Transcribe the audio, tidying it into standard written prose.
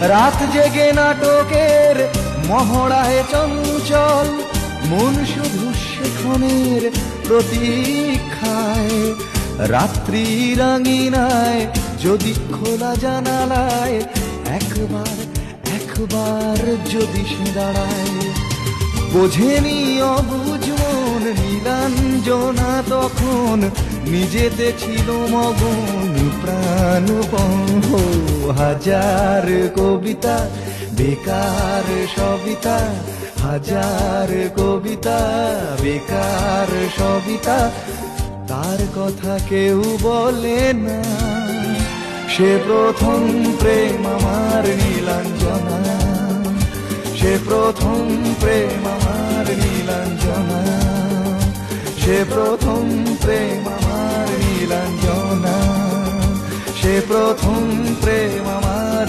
রাত জেগে নাটকের মহড়ায় চঞ্চল, মন শুধু সেক্ষণের প্রতীক্ষায়। রাত্রি রাঙিনায় যদি খোলা জানালায় একবার একবার যদি সে দাঁড়ায়, বোঝেনি অবুঝ মন নীলাঞ্জনা তখন, নিজেতে ছিল মগন প্রাণপণ। হাজার কবিতা বেকার সবিতা, হাজার কবিতা বেকার সবিতা, তার কথা কেউ বলে না। সে প্রথম প্রেম আমার নীলাঞ্জনা, সে প্রথম প্রেম আমার নীলাঞ্জনা, সে প্রথম প্রেম আমার নীলাঞ্জনা, সে প্রথম প্রেম আমার